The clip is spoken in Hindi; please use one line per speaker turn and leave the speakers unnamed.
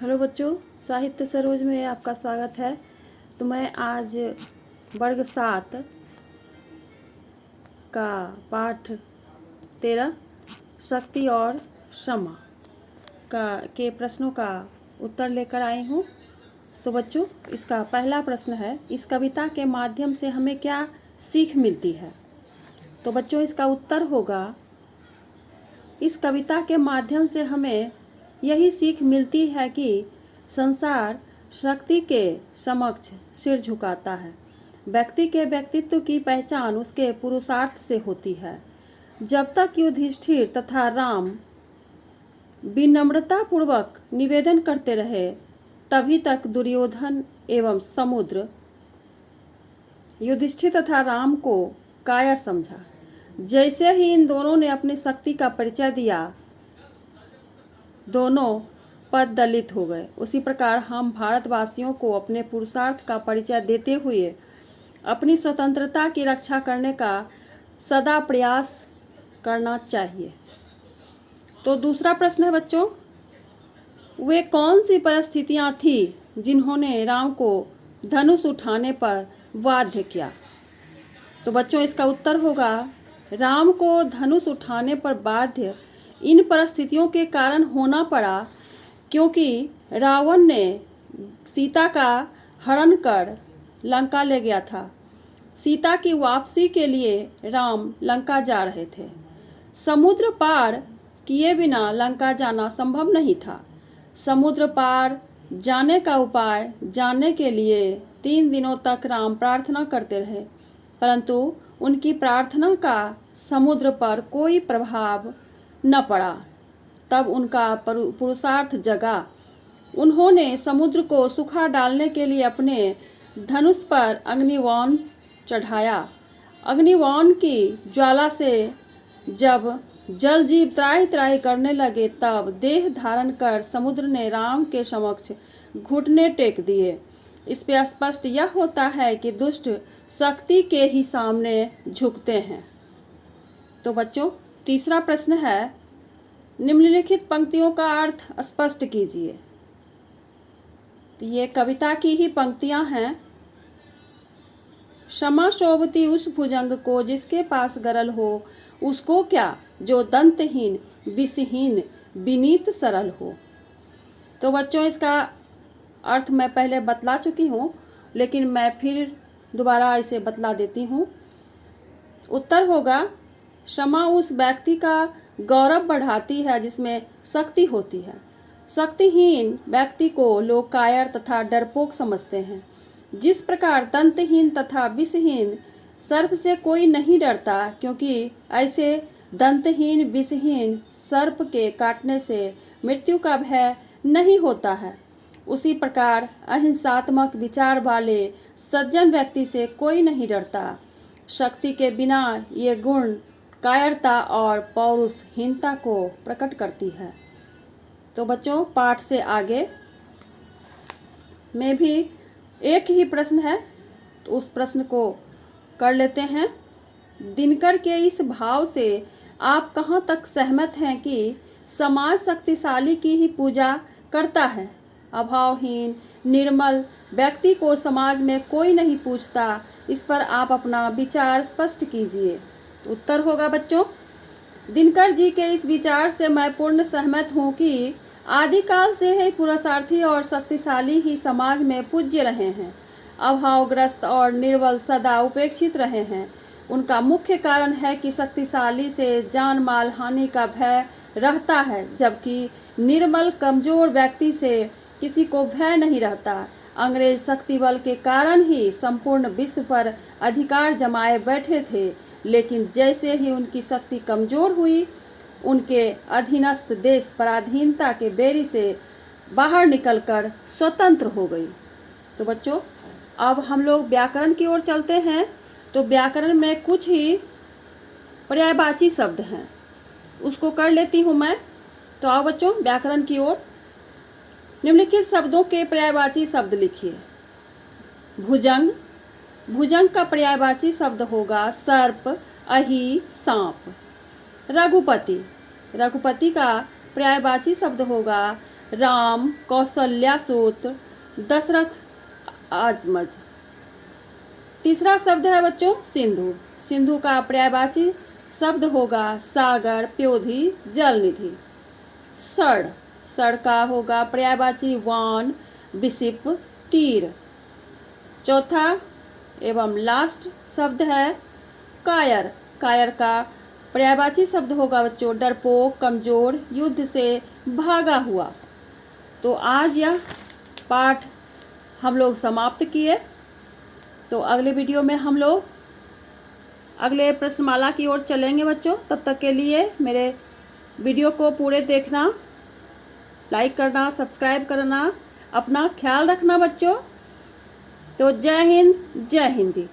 हेलो बच्चों, साहित्य सरोज में आपका स्वागत है। तो मैं आज वर्ग 7 का पाठ 13 शक्ति और क्षमा के प्रश्नों का उत्तर लेकर आई हूँ। तो बच्चों, इसका पहला प्रश्न है, इस कविता के माध्यम से हमें क्या सीख मिलती है? तो बच्चों, इसका उत्तर होगा, इस कविता के माध्यम से हमें यही सीख मिलती है कि संसार शक्ति के समक्ष सिर झुकाता है। व्यक्ति के व्यक्तित्व की पहचान उसके पुरुषार्थ से होती है। जब तक युधिष्ठिर तथा राम विनम्रता पूर्वक निवेदन करते रहे, तभी तक दुर्योधन एवं समुद्र युधिष्ठिर तथा राम को कायर समझा। जैसे ही इन दोनों ने अपनी शक्ति का परिचय दिया, दोनों पद दलित हो गए। उसी प्रकार हम भारतवासियों को अपने पुरुषार्थ का परिचय देते हुए अपनी स्वतंत्रता की रक्षा करने का सदा प्रयास करना चाहिए। तो दूसरा प्रश्न है बच्चों, वे कौन सी परिस्थितियां थी जिन्होंने राम को धनुष उठाने पर बाध्य किया? तो बच्चों, इसका उत्तर होगा, राम को धनुष उठाने पर बाध्य इन परिस्थितियों के कारण होना पड़ा क्योंकि रावण ने सीता का हरण कर लंका ले गया था। सीता की वापसी के लिए राम लंका जा रहे थे। समुद्र पार किए बिना लंका जाना संभव नहीं था। समुद्र पार जाने का उपाय जानने के लिए 3 दिनों तक राम प्रार्थना करते रहे, परंतु उनकी प्रार्थना का समुद्र पर कोई प्रभाव न पड़ा। तब उनका पुरुषार्थ जगा। उन्होंने समुद्र को सूखा डालने के लिए अपने धनुष पर अग्निबाण चढ़ाया। अग्निबाण की ज्वाला से जब जल जीव त्राहि त्राहि करने लगे, तब देह धारण कर समुद्र ने राम के समक्ष घुटने टेक दिए। इस पे स्पष्ट यह होता है कि दुष्ट शक्ति के ही सामने झुकते हैं। तो बच्चों, तीसरा प्रश्न है, निम्नलिखित पंक्तियों का अर्थ स्पष्ट कीजिए। तो ये कविता की ही पंक्तियां हैं। क्षमा शोभती उस भुजंग को जिसके पास गरल हो, उसको क्या जो दंतहीन विषहीन विनीत सरल हो। तो बच्चों, इसका अर्थ मैं पहले बतला चुकी हूँ, लेकिन मैं फिर दोबारा इसे बतला देती हूँ। उत्तर होगा, क्षमा उस व्यक्ति का गौरव बढ़ाती है जिसमें शक्ति होती है। शक्तिहीन व्यक्ति को लोग कायर तथा डरपोक समझते हैं। जिस प्रकार दंतहीन तथा विषहीन सर्प से कोई नहीं डरता, क्योंकि ऐसे दंतहीन विषहीन सर्प के काटने से मृत्यु का भय नहीं होता है, उसी प्रकार अहिंसात्मक विचार वाले सज्जन व्यक्ति से कोई नहीं डरता। शक्ति के बिना ये गुण कायरता और पौरुषहीनता को प्रकट करती है। तो बच्चों, पाठ से आगे में भी एक ही प्रश्न है, तो उस प्रश्न को कर लेते हैं। दिनकर के इस भाव से आप कहाँ तक सहमत हैं कि समाज शक्तिशाली की ही पूजा करता है? अभावहीन निर्मल व्यक्ति को समाज में कोई नहीं पूछता। इस पर आप अपना विचार स्पष्ट कीजिए। उत्तर होगा बच्चों, दिनकर जी के इस विचार से मैं पूर्ण सहमत हूँ कि आदिकाल से ही पुरुषार्थी और शक्तिशाली ही समाज में पूज्य रहे हैं। अभावग्रस्त और निर्बल सदा उपेक्षित रहे हैं। उनका मुख्य कारण है कि शक्तिशाली से जान माल हानि का भय रहता है, जबकि निर्मल कमजोर व्यक्ति से किसी को भय नहीं रहता। अंग्रेज शक्ति बल के कारण ही संपूर्ण विश्व पर अधिकार जमाए बैठे थे, लेकिन जैसे ही उनकी शक्ति कमजोर हुई, उनके अधीनस्थ देश पराधीनता के बेड़ी से बाहर निकलकर स्वतंत्र हो गई। तो बच्चों, अब हम लोग व्याकरण की ओर चलते हैं। तो व्याकरण में कुछ ही पर्यायवाची शब्द हैं, उसको कर लेती हूँ मैं। तो आओ बच्चों, व्याकरण की ओर। निम्नलिखित शब्दों के पर्यायवाची शब्द लिखिए। भुजंग, भुजंग का पर्यायवाची शब्द होगा सर्प, अहि, सांप। रघुपति, रघुपति का पर्यायवाची शब्द होगा राम, कौशल्या सूत्र, दशरथ आजमज। तीसरा शब्द है बच्चों सिंधु। सिंधु का पर्यायवाची शब्द होगा सागर, प्योधि, जलनिधि। सड़, सड़ का होगा पर्यायवाची वान, विसिप, तीर। चौथा एवं लास्ट शब्द है कायर। कायर का पर्यायवाची शब्द होगा बच्चों डरपोक, कमजोर, युद्ध से भागा हुआ। तो आज यह पाठ हम लोग समाप्त किए। तो अगले वीडियो में हम लोग अगले प्रश्नमाला की ओर चलेंगे बच्चों। तब तक के लिए मेरे वीडियो को पूरे देखना, लाइक करना, सब्सक्राइब करना, अपना ख्याल रखना बच्चों। तो जय हिंद, जय हिंदी।